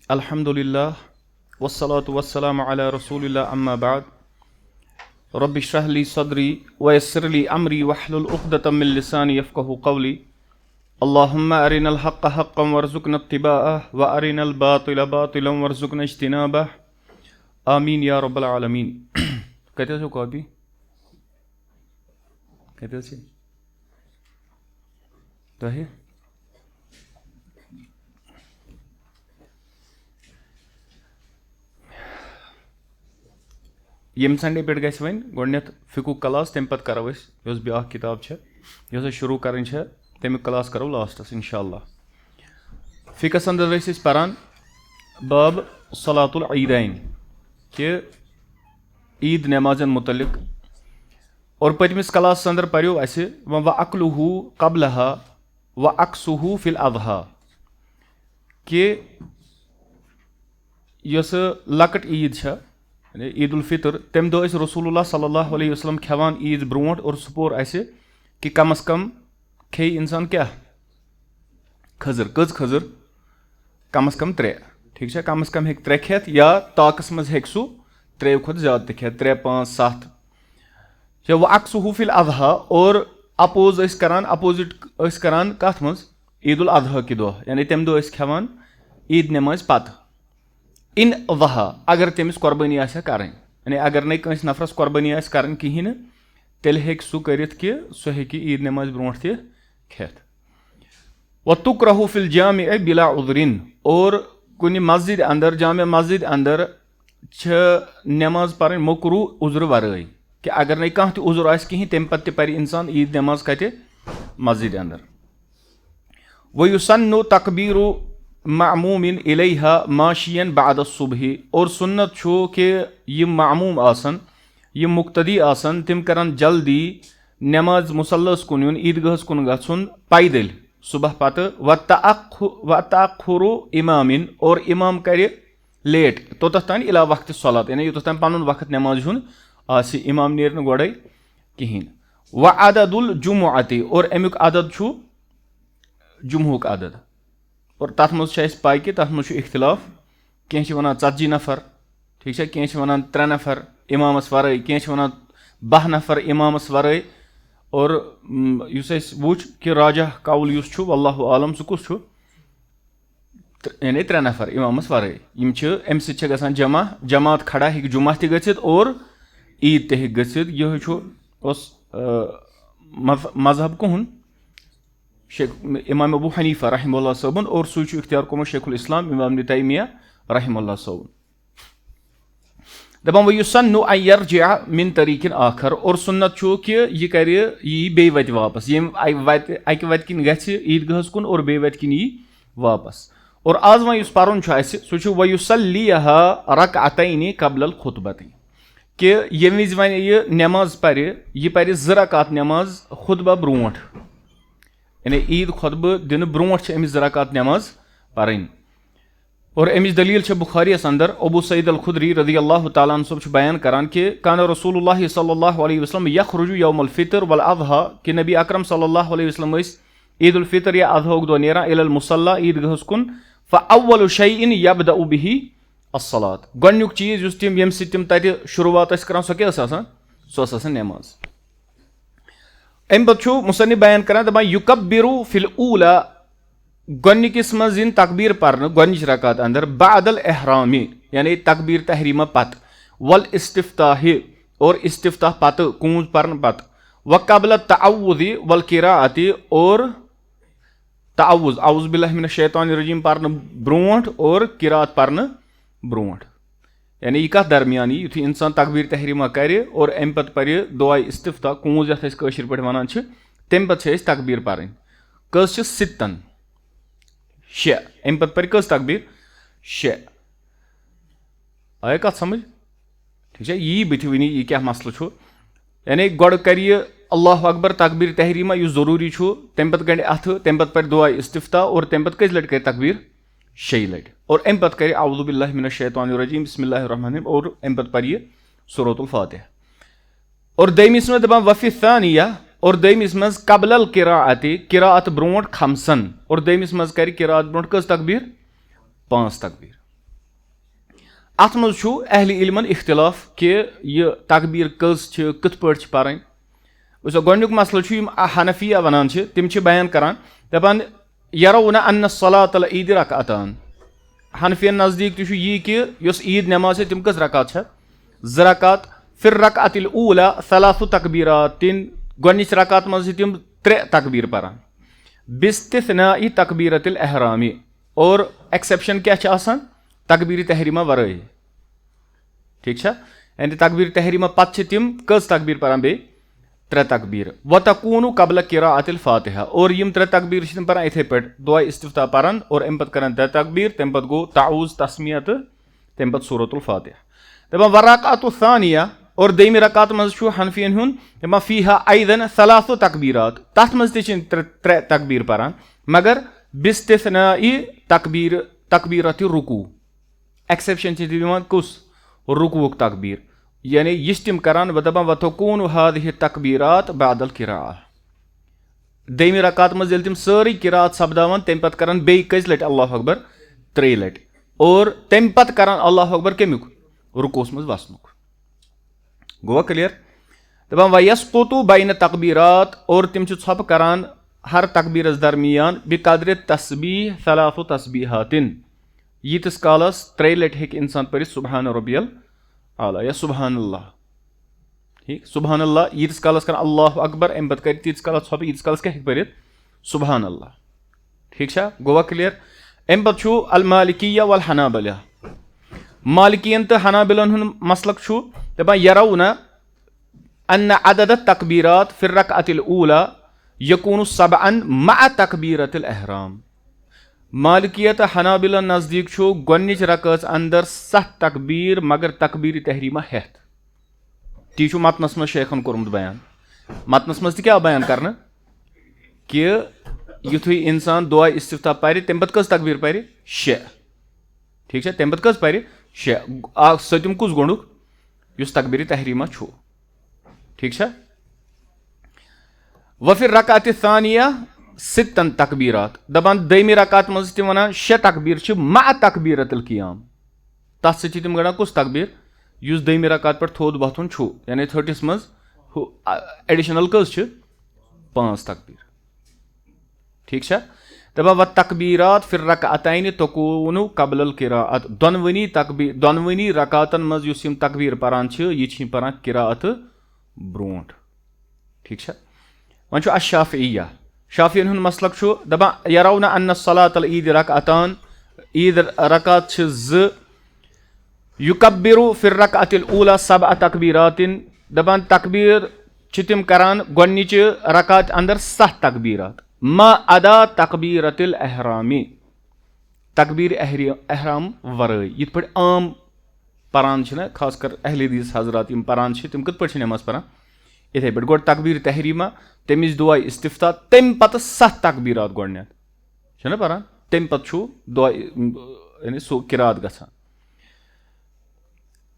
अल्हम्दुलिल्लाह वस्सलातु वस्सलामु अला रसूलिल्लाह अम्मा बाद रब्बि इश्रह ली सदरी व यस्सिर ली अमरी वहलुल उक़दतम मिन लिसानी यफ़क़हू क़ौली अल्लाहुम्मा अरिनल हक़्क़ हक़्क़न वरज़ुक़ना इत्तिबाअह व अरिनल बातिला बातिलन वरज़ुक़ना इज्तिनाबह आमीन या रब्बल आलमीन। कहते हो कॉपी कहते हो तो है यम संडे पे गस वन गोडनेथ फिकुक क्लास तम पत करो यस ब्या किताब यस शुरू कर तमिक क्लास करो लास्टस इंशाअल्लाह। फिकस अंदर पारान बाब सलातुल ईदैन कि ईद नमाजन मुतलिक और पतमिस क्लास अंदर पर्यो अस व अक्लुहु क़ब्लहा व अक्सुहु फिल अज़हा कि यस लकट ईद ईद उल फितर तम दो रसूलुल्लाह सल्लल्लाहु अलैहि वसल्लम खेवान ईद ब्रोट और सपोर अस कि कम अज कम खे इंसान क्या खजर कज खजर कम अज कम त्रे ठीक है कम अज कम हेक त्रे खेत या ताकस मज हेक सू त्रे खुद ज्यादा खेत 3 5 7 या वह अक्सुहु फिल अज़हा और अपोज करान अपोजिट करान कथ मज ईद उल अज़हा कि दो यानी तम दो खेवान ईद नमाज पत इन वहा अगर तमिस कुर्बानी आसा करें यानी अगर नहीं कंस नफरस कुर्बानी आस करें कहीं तेल हेक सु करित कि सु हेकि ईद नमाज ब्रोट त खेत व तुक्रहु फिल जामिअ बिला उज़रिन और कुन मस्जिद अंदर जामिया मस्जिद अंदर नमाज पढ़ मकरू उज़र वराई कि अगर नहीं कह उज़र आस कहीं तम पत पर इंसान ईद नमाज कत मस्जिद अंदर व युसन्नु तकबीरु मामूमिन इलैहा माशियन बाद सुबह और सुन्नत छो कि यह मामूम आसन यह मुक्तदी आसन तिम करन जल्दी नमाज मुसल्लस कुन युन ईदगाहस कुन गछुन पैदल सुबह पत व तअख्खुरु इमामिन और इमाम करे लेट तोतस तान इला वक्त सलात यानी युतस तान पनुन वक्त नमाज हुन आसि इमाम नेरन गोड़े कहिन व अददुल जुमुअति और अमुक अदद छु जुमुक अदद और तथ मज पाई कि तथ मज इख्तिलाफ कह वन 40 नफर ठीक है कह वन 3 नफर इमामस वराई कह वन 12 नफर इमामस वराई और युस वुच कि राजा कौल युस छु वल्लाहु आलम सु कुस छु यानी 3 नफर इमामस वराई यम छ अम सि गसान जमात खड़ा हेक जुमा त गछित और ईद त हेक गछित यह छु उस मजहब कुन शेख इमाम अबू हनीफा रहमहुल्लाह सबन और सू इख्तियार कोमत शेखुल इस्लाम इमाम तैमिया रहमहुल्लाह सबन दपान युसन्नु अन यरजिअ मिन तरीकिन आखर और सुन्नत छु कि यह कर यी बे वत वापस यम अकि वत किन गछ ईदगाहस कुन और बे वत किन यी वापस और आज वह युस परन छु अस सू छु व युसल्लिहा रकअतैनि क़ब्ल अल खुतबति कि यम विज वन यह नमाज पर यह 2 रकात नमाज खुतबा ब्रोट यानी ईद खुतब दिन ब्रोट अमिस 2 रकात नमाज पढ़न और अमिस दलील बुखारियस अंदर अबू सईद अल खुदरी रज़ियल्लाहु तआला अन्हु सब बयान करान कि कान रसूलुल्लाह सल्लल्लाहु अलैहि वसल्लम यखरुजु यौमुल फितर वल अज़हा कि नबी अकरम सल्लल्लाहु अलैहि वसल्लम ईद उल फितर या अज़हा दो नेरा इलल मुसल्ला ईदगाहस कुन फअव्वलु शैइन यब्दउ बिही अस्सलात गोडनुक चीज युस तिम यम सित तिम तत शुरुआत करान सो क्या आसान सो आसान नमाज अम पे मुसन्निफ बयान करान दपान युकब्बिरु फिल ऊला गोडनिकिस मज इन तकबीर पर्न गोडनिच रकात अंदर बादल एहरामी यानी तकबीर तहरीमा पत वल इस्तिफ्ताह और इस्तिफ्ताह पत कूंज पर्न पत व क़ब्ल तअव्वुज़ वल क़िराअति और तअव्वुज़ औज़ु बिल्लाहि मिनश शैतानिर रजीम पर्न ब्रोट और क़िराअत पर्न ब्रोट यानी यह कत दरमियान युथि इंसान तकबीर तहरीमा करे और अम पे पर दुआ इस्तिफ्ता कूंज यथ कशिर पे वन तम पे तकबीर पर्न कस सितन 6 अम पे पर कस तकबीर 6 आया कत समझ ठीक है यी बथ वन यह क्या मसल छु यानी गोड़ कर अल्लाहु अकबर तकबीर तहरीमा यह जरूरी छु तम पे गंड अथ तम पे पर दुआ इस्तिफ्ता और तम पे कज लट कर तकबीर 6 लट और अम पे कर औज़ु बिल्लाहि मिनश शैतानिर रजीम बिस्मिल्लाहिर रहमानिर रहीम और अम पे पर सूरतुल फातिहा और दमिस में दपान वफी थानिया और दमिस मज क़ब्ल क़िराअति क़िराअत ब्रोट खमसन और दमिस मज कर क़िराअत ब्रोट कस तकबीर 5 तकबीर अत मज अहल इल्मन इख्तिलाफ कि यह तकबीर कस कत पट पढ़ गोडुक मसल हनफिया वनान तिम बयान करान दपान यरौना अन्न सलातल ईद रकातान हनफियन नजदीक यह कि ईद नमाज तिम कस रकात ज़ रकात फिर रकातिल ऊला सलासु तकबीरातिन गोडनिच रकात मज तिम 3 तकबीर परान बिस्तिस्नाई तकबीरतिल एहरामी और एक्सेप्शन क्या तकबीर तहरीमा वराई ठीक यानी तकबीर तहरीमा पत तिम कस तकबीर परान बे 3 तकबीर वतकूनु कबल किराअतिल फातिहा और यम 3 तकबीर तिम परान इथे पे दुआ इस्तिफ्ताह परान और अम पत करान 3 तकबीर तम पत गो ताऊज तस्मिया तम पत सूरतुल फातिहा दपान वरकातु सानिया और दमी रकात मज हनफियन हुन फीहा ऐदन सलासु तकबीरात तथ मज 3 तकबीर परान मगर बिस्तिस्नाई तकबीरत रुकू एक्सेप्शन कुस रुकूक तकबीर यानी यह तिम करान दपान वतकूनु हादिहि तकबीरात बादल किराअ दमी रकात मज तिम सारी किराअत सपदावन तम पत करान बे कज लट अल्लाहु अकबर 3 लट और तम पत करान अल्लाहु अकबर कमिक रुकूस मज वसनुक गोवा क्लियर दपान वयस्कुतु बैन तकबीरात और तिम छप करान हर तकबीरस दरमियान बिकदर तस्बीह सलासु तस्बीहातिन यीतिस कालस 3 लट हेक इंसान पढ़ सुबहान रब्बियल आला या सुबहान अल्लाह ठीक सुबहान अल्लाह यीतिस कालस कर अल्लाहु अकबर अम पत कर तीतिस कालस छप यीतिस कालस क्या हेक पढ़ सुबहान अल्लाह ठीक गोवा क्लियर अम पत अल मालिकिया वल हनाबला मालिकियन तो हनाबिलन हुन मसलक दपान यरौना अन्न अदद तकबीरात फिर रकातिल ऊला यकूनु सबअन मा तकबीरतिल एहराम मालिकियत हनाबिला नजदीक गोडनिच रकात अंदर 7 तकबीर मगर तकबीर तहरीमा हेत ती मतनस मज शेखन कोरमुत बयान मतनस मज क्या बयान करना कि युथुई इंसान दुआ इस्तिफ्ताह पढ़ तम पत कस तकबीर पढ़ 6 ठीक तम पत कस पढ़ 6 सतम कुस गोडुक युस तकबीर तहरीमा ठीक वफिर रकात सानिया 6 तकबीरात दपान दमी रकात मज तिम वन 6 तकबीर मा तकबीरतिल क़ियाम तथ सि तिम गड़ान कुस तकबीर युस दमी रकात पे थोद वथुन यानी 30 मज एडिशनल कस 5 तकबीर ठीक दपान व तकबीरात फिर रकातैन तकूनु कबल किराअत दोनवनी रकातन मज युस यम तकबीर परान यह परान किराअत ब्रोट ठीक वन अशाफिया शाफियन हुन मसलक दपान यरौना अन्न सलातल ईद रकातान ईद रकात 2 युकब्बिरु फिर रकातिल ऊला 7 तकबीरातिन दपान तकबीर तिम करान गोडनिच रकात अंदर 7 तकबीरात मा अदा तकबीरतिल एहरामी तकबीर एहराम वराई यिथ पे आम परान खासकर अहले हदीस हजरात यम परान तिम कत पे नमाज परान इथे पे गोड तकबीर तहरीमा तमिस दुआ इस्तिफ्ताह तम पत 7 तकबीरात गोडनेथ परान तम पत दुआ यानी सो किरात गसान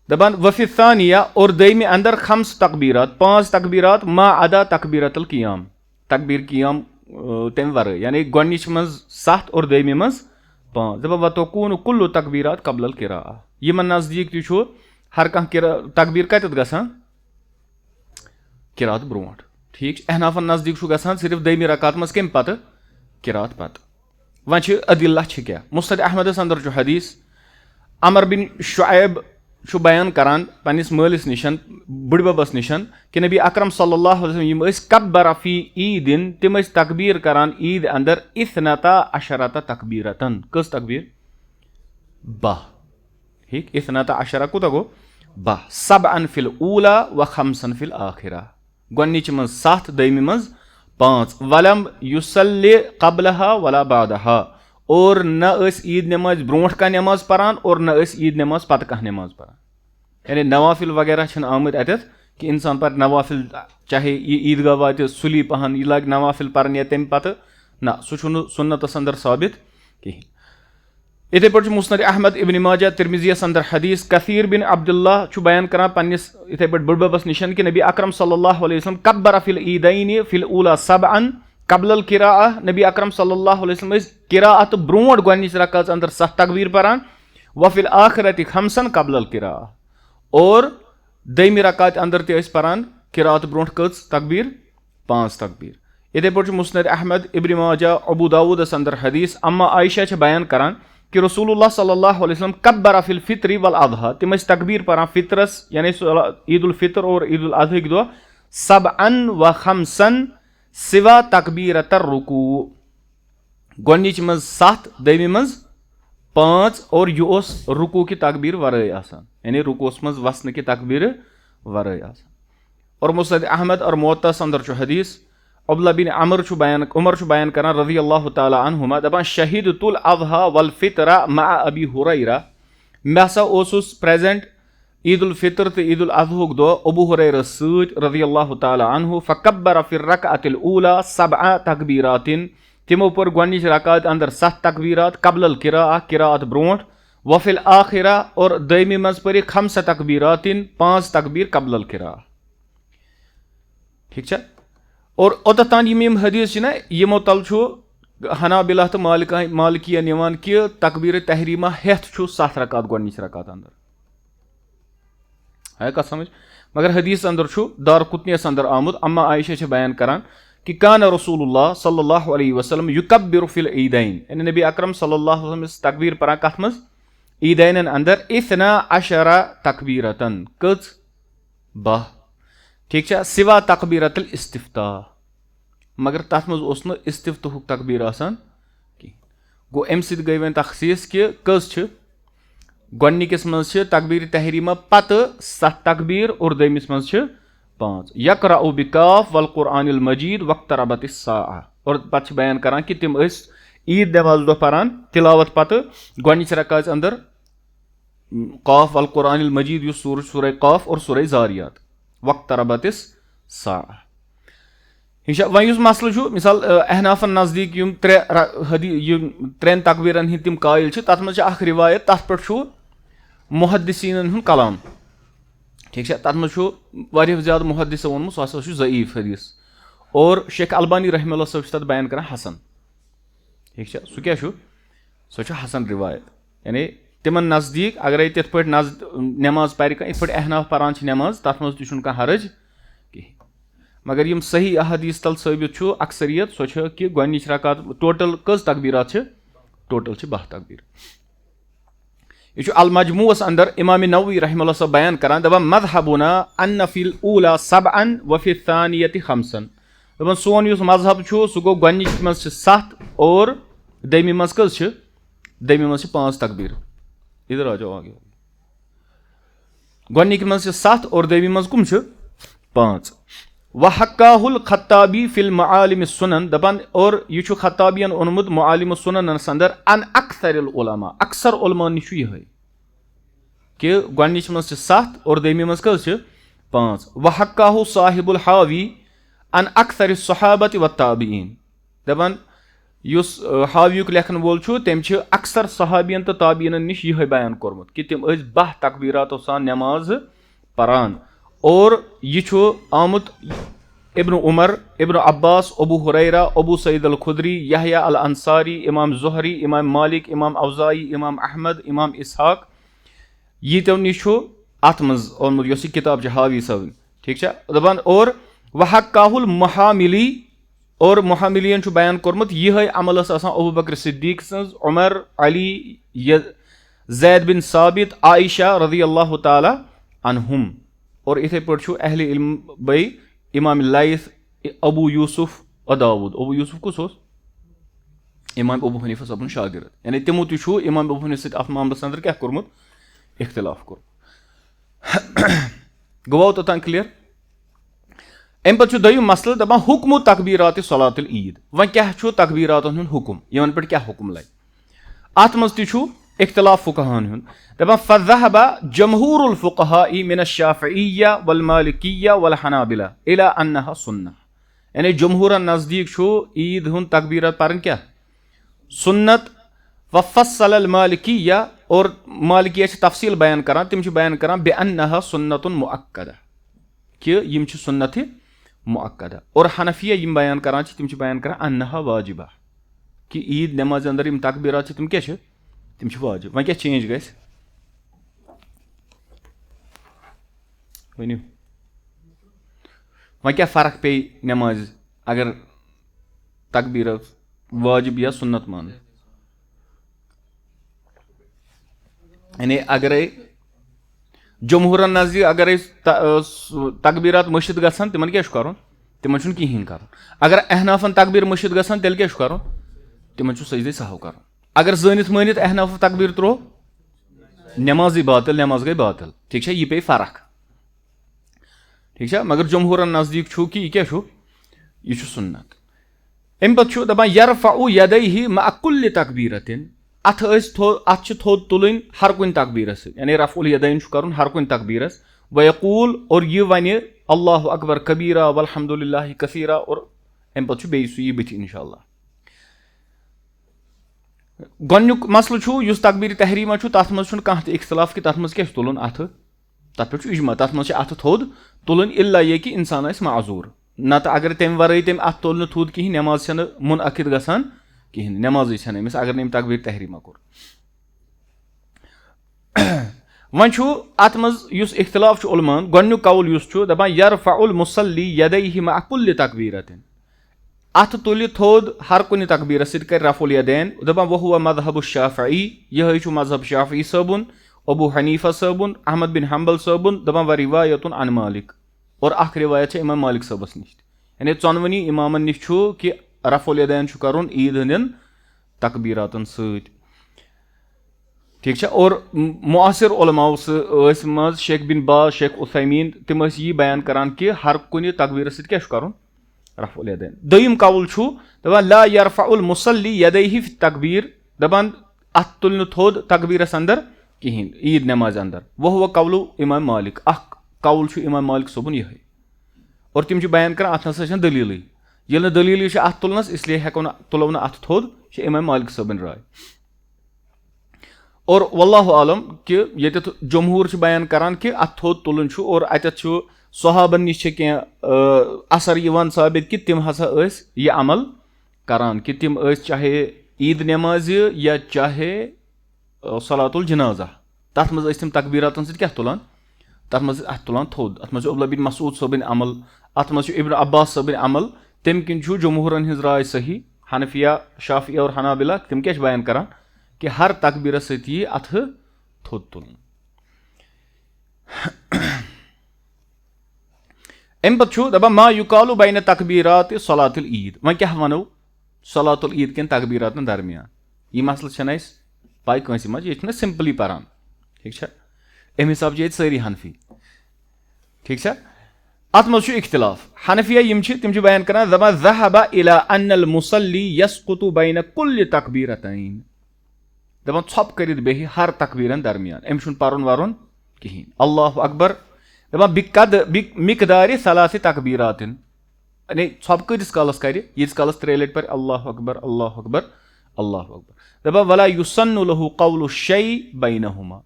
दपान वफी सानिया और दमी अंदर 5 तकबीरात 5 तकबीरात मा अदा तकबीरतल क़ियाम तकबीर क़ियाम तम वराई यानी गोडनिच मज 7 और दमी मज 5 दपान वतकूनु कुल्लु तकबीरात कबल किराअ यमन नजदीक ती हर कह तकबीर कत गसान किरात ब्रोट ठीक अहनाफन नजदीक गसान सिर्फ दमी रकात मज कम पत किरात पत वन अदिल्ला क्या मुस्तद अहमदस अंदर हदीस अमर बिन शुऐब बयान करान पन्निस मालिस निशन बुड़बबस निशन कि नबी अकरम सल्लल्लाहु अलैहि वसल्लम कब्बर फी ईदिन तिम तकबीर करान ईद अंदर इस्नता अशरता तकबीरतन कस तकबीर 12 ठीक इस्नता अशरा कुत गो 12 सबअन फिल ऊला व खमसन फिल आखिरा गोडनिच मज 7 दमी मज 5 वलम युसल्लि कबलहा वला बादहा और न ईद नमाज ब्रोट का नमाज परान और न ईद नमाज पत कह नमाज परान यानी नवाफिल वगैरह आमद अत कि इंसान पर नवाफिल चाहे ईदगाह वात सुली पहन यह लाग नवाफिल पर तम पत ना सह सुन्नतस अंदर साबित कहें इथे पे मुस्नद अहमद इब्न माजा तिरमिज़ियस अंदर हदीस कसीर बिन अब्दुल्लाह बयान करान पन्निस इथे पे बुड़बबस निशन कि नबी अकरम सल्लल्लाहु अलैहि वसल्लम कब्बर फिल ईदैन फिल ऊला सबअन कबल किराअ नबी अकरम सल्लल्लाहु अलैहि वसल्लम किराअत ब्रोट गोडनिच रकात अंदर 7 तकबीर परान वफिल आखिरति खमसन कबल किरा और दयमि रकात अंदर ते ٲسۍ परान किरात ब्रोंठ कच तकबीर 5 तकबीर इथे पे मुस्नद अहमद इब्न माजा अबू दाऊदस अंदर हदीस अम्मा आयशा बयान करान कि रसूलुल्लाह सल्लल्लाहु अलैहि वसल्लम कब्बरा फिल फित्री वल अदहा तिम तकबीर परान फित्रस यानी ईद उल फितर और ईद उल अजहा के दो सबअन व खमसन सिवा तकबीरत रुकू गोनिच मज 7 दयमि मज 5 और यह रुकू की तकबीर वराई आसान यानी रुकूस मज वसन की तकबीर वराई आसान और मुस्नद अहमद और मुअत्तस अंदर हदीस अब्दुल्लाह बिन उमर बयान करान रज़ी अल्लाह तआला अन्हुमा दपान शहीदतुल अज़हा वल फितरा मा अबी हुरैरा मे हसा ओसुस प्रेजेंट ईद उल फितर तो ईद उल अज़हुक दो अबू हुरैरा सत रज़ी अल्लाह तआला अन्हु फकब्बरा फिर रकअतिल ऊला सबअ तकबीरातिन तिमो पर गोनिच रकात अंदर 7 तकबीरात कबल किरात ब्रोंठ वफिल आखिरा और दयमी मज पर खमस तकबीरातिन 5 तकबीर कबल किरा ठीक है और ओततान यम हदीस ना यमो तल हनाबिला तो मालिकिया निवान कि तकबीर तहरीमा हेथ 7 रकात गोनिच रकात अंदर है कत समझ मगर हदीस अंदर दारकुतनीस अंदर आमुद अम्मा आयशा बयान करान कि कान रसूलुल्लाह सल्लल्लाहु अलैहि वसल्लम युकब्बिरु फिल ईदैन यानी नबी अकरम सल्लल्लाहु अलैहि वसल्लम तकबीर परा कथ मज ईदैन अंदर 12 तकबीरतन कच 12 ठीक है सिवा तकबीरतल इस्तिफ्ता मगर तथ मज ओस न इस्तिफ्ताहुक तकबीर आसान कि गो अम सत गई वन तखसीस कि कस गोनिकस मज तकबीर तहरीमा पत 7 तकबीर और दयमिस मज 5 यकरउ बिकाफ वल कुरआनिल मजीद वक्तरबतिस साआ और पत बयान करान कि तिम ईद नमाज दो परान तिलावत पत गोनिच रकात अंदर काफ वल कुरआनिल मजीद यु सूरह काफ और सूरह जारियात वक्तरबतिस साआ वह मसल मिसाल अहनाफन नजदीक यम 3 तकबीरन हिंद तिम कायल तथ मज रिवायत तथ पे मुहद्दिसीन हुंद कलाम ठीक है तथ मज ज्यादा मुहद्दिस वोनमुत सह ज़ईफ हदीस और शेख अलबानी रहमतुल्लाह साहब तथ बयान करान हसन ठीक है सह क्या सह हसन रिवायत यानी तिमन नजदीक अगर तिथ पे नमाज पर इत पे अहनाफ परान नमाज तथ मज तह हरज मगर यम सही अहदीस तल साबित अक्सरियत सो कि गोनिच रकात टोटल कस तकबीरात टोटल 12 तकबीर यह अल मजमूअस अंदर इमाम नववी रहमतुल्लाह साहब बयान करान दपान मज़हबुना अन्न फिल ऊला सबअन व फिल थानियति खमसन दपान सोन युस मजहब सह गो गोनिच मज 7 और दयमी मज कस दयमी मज 5 तकबीर इधर आ जाओ आगे गोनिक मज 7 और दयमी मज कुम 5 वहक्काहुल खत्ताबी फिल मआलिम सुनन दपान और यह खत्ताबियन ओनमुत मआलिम सुनन अंदर अन अक्सरिल उलमा अक्सर उलमा निश यह कि गोनिच मज 7 और दयमी मज कस 5 वहक्काहु साहिबुल हावी अन अक्सर सहाबत व ताबीन दपान युस हावियुक लेखन वोल तम अक्सर सहाबियन तो ताबीन निश यह बयान कोरमुत कि तिम 12 तकबीरातो सान नमाज परान और यह आमुत इब्न उमर इब्न अब्बास अबू हुरैरा अबू सईद अल खुदरी यहया अल अंसारी इमाम ज़ुहरी इमाम मालिक इमाम अवज़ाई इमाम अहमद इमाम इसहाक यीतो निश अत मज ओनमुत किताब हावी सब ठीक है दपान और वहक्काहुल मुहामिली और मुहामिलियन बयान कोरमुत यह अमल अबू बकर सिद्दीक सज उमर अली ज़ैद बिन साबित आयशा रज़ी अल्लाह तआला अन्हुम और इथे पे अहले इल्म बई इमाम लैथ अबू यूसुफ दाऊद अबू यूसुफ कुस इमाम अबू हनीफा सबन शागिर्द यानी तिमो तु इमाम अबू हनीफा अथ मामलस अंदर क्या कोरमुत इख्तिलाफ कोर गवाओ तोतान क्लियर अम पे दोयम मसल दपान हुक्म तकबीरात सलातुल ईद वन क्या तकबीरातन हुंद हुक्म यमन पे क्या हुक्म लगे अत मज तु इख्तिलाफ फुकहान हुंद दपान फज़हबा जमहूरुल फुकहाई मिन अश-शाफ़िइय्या वल मालिकिय्या वल हनाबिला इला अन्नहा सुन्नह यानी जमहूरन नजदीक ईद हुंद तकबीरत परन क्या सुन्नत व फस्सल अल मालिकिय्या और मालिकिया तफसील बयान करान तिम बयान करान बे अन्नहा सुन्नतुन मुअक्कदा कि यम सुन्नत मुअक्कदा और हनफिया यम बयान करान तिम बयान करान अन्नहा वाजिबा कि ईद नमाज अंदर यम तकबीरात तिम क्या तिम वाजिब वन क्या चेंज गस ؤنِو وۄنۍ کیٛاہ فرق پیٚیہِ نٮ۪مازِ اگر تقبیٖر واجب یا سُنت مانو یعنی اگرے جمہوٗرن نزدیٖک اگرے تقبیٖرات مٔشِد گژھن تِمن کیٛاہ چھُ کرُن تِمن چھُنہٕ کِہینۍ کرُن اگر احنافن تقبیٖر مٔشِد گژھن تیٚلہِ کیٛاہ چھُ کرُن تِمن چھُ سجدے سہو کرُن اگر زٲنِتھ مٲنِتھ احناف تقبیٖر تروو نٮ۪مازٕے باطل نٮ۪ماز گٔے باطل ٹھیٖک چھا یہِ پیٚیہِ فرق ٹھیٖک چھا مگر جمہوٗرن نزدیٖک چھُ کہِ یہِ کیٛاہ چھُ یہِ چھُ سُنت اَمہِ پتہٕ چھُ دپان یرفعُ یدیہ مع کُلہِ تقبیٖرتن اتھ چھِ تھوٚد تُلٕنۍ ہر کُنہِ تقبیٖرس سۭتۍ یعنی رفع الیدین چھُ کرُن ہر کُنہِ تقبیٖرس ویقوٗل اور یہِ ونہِ اللہ اکبر کبیٖرا والحمدُللہ کثیٖرا اور اَمہِ پتہٕ چھُ بیٚیہِ سُہ یی بٕتھِ انشاء اللہ گۄڈنیُک مسلہٕ چھُ یُس تقبیٖر تحریٖمہ چھُ تتھ منٛز چھُنہٕ کانٛہہ تہِ اختلاف کہِ تتھ منٛز کیٛاہ چھُ تُلُن اتھٕ تتھ پٮ۪ٹھ چھُ اجماع تتھ منٛز چھِ اتھٕ تھوٚد تُلٕنۍ الا یہِ کہِ انسان آسہِ معذوٗر نتہٕ اگر تمہِ ورٲے تٔمۍ اتھ تُل نہٕ تھوٚد کِہینۍ نٮ۪ماز چھنہٕ مُنعقد گژھان کِہینۍ نٮ۪مازٕے چھنہٕ أمِس اگر نہٕ أمۍ تقبیٖر تحریٖمہ کوٚر وۄنۍ چھُ اتھ منٛز یُس اختلاف چھُ عُلماہن گۄڈنیُک قول یُس چھُ دپان یرفع المصلی یدیہ مع کُلہِ تقبیٖرتن اتھٕ تُلہِ تھوٚد ہر کُنہِ تقبیٖرس سۭتۍ کرِ رفع الیدین دپان وہو مذہب الشافعی یِہے چھُ مذہب شافعی صٲبُن ابو حنیفہ صٲبُن احمد بن حمبل صٲبُن دپان ورِوایتُن عن مالک اور اکھ رِوایت چھِ امام مالک صٲبس نِش یعنی ژۄنوٕنی امامن نِش چھُ کہِ رفع الیدین چھُ کرُن عیٖد ہٕنٛدٮ۪ن تقبیٖراتن سۭتۍ ٹھیٖک چھا اور معاصر علماء ٲسۍ منٛز شیخ بن باز شیخ عثیمیٖن تِم ٲسۍ یی بیان کران کہِ ہر کُنہِ تقبیٖرس سۭتۍ کیٛاہ چھُ کرُن رفع الیدین دوٚیِم قول چھُ دپان لا یرفع المصلی یدیہ فی تقبیٖر دپان اتھ تُلہِ نہٕ تھوٚد تقبیٖرس انٛدر کِہینۍ عیٖد نٮ۪مازِ انٛدر وہو قولُ امام مالک اکھ قول چھُ امام مالک صٲبُن یِہے اور تِم چھِ بیان کران اتھ نسا چھنہٕ دٔلیٖلٕے ییٚلہِ نہٕ دٔلیٖلٕے چھِ اتھ تُلنس اسلیے تُلو نہٕ اتھ تھوٚد یہِ چھِ امام مالک صٲبٕنۍ راے اور واللہ عالم کہِ ییٚتٮ۪تھ جمہوٗر چھِ بیان کران کہِ اتھ تھوٚد تُلُن چھُ اور اتٮ۪تھ چھُ صحابن نِش چھِ کینٛہہ اثر یِوان ثٲبت کہِ تِم ہسا ٲسۍ یہِ عمل کران کہِ تِم ٲسۍ چاہے عیٖد نٮ۪مازِ یا چاہے صلات الجنازہ تتھ منٛز ٲسۍ تِم تقبیٖراتن سۭتۍ کیٛاہ تُلان تتھ منٛز ٲسۍ اتھ تُلان تھوٚد اتھ منٛز چھُ عبداللہ بن مسعوٗد صٲبٕنۍ عمل اتھ منٛز چھُ ابن عباس صٲبٕنۍ عمل تمہِ کِنۍ چھُ جمہوٗرن ہٕنٛز راے صحیح حنفیہ شافعیہ اور حنابلہ تِم کیٛاہ چھِ بیان کران کہِ ہر تقبیٖرس سۭتۍ یی اتھٕ تھوٚد تُلُن امہِ پتہٕ چھُ دپان ما یُقالُ بینہ تقبیٖرات صلات العیٖد وۄنۍ کیٛاہ ونو صلات العیٖد کٮ۪ن تقبیٖراتن درمیان یہِ مسلہٕ چھنہٕ اَسہِ پاے کٲنٛسہِ منٛز ییٚتہِ چھِنہ سمپلی پران ٹھیٖک چھا امہِ حساب چھِ ییٚتہِ سٲری حنفی ٹھیٖک چھا اتھ منٛز چھُ اختلاف حنفیہ یِم چھِ تِم چھِ بیان کران دپان ذہب الی ان المصلی یسقط بین کُلہِ تقبیٖرتین دپان ژھۄپہٕ کٔرِتھ بیٚہہِ ہر تقبیٖرن درمیان أمِس چھُنہٕ پرُن ورُن کِہینۍ اللہ اکبر دپان مقدارِ ثلاثِ تقبیٖراتن یعنی ژھۄپہٕ کۭتِس کالس کرِ ییٖتِس کالس 3 لٹہِ پرِ اللہ اکبر اللہ اکبر اللہ اکبر دپان ولا یُسن لہُ قول شیء بینہما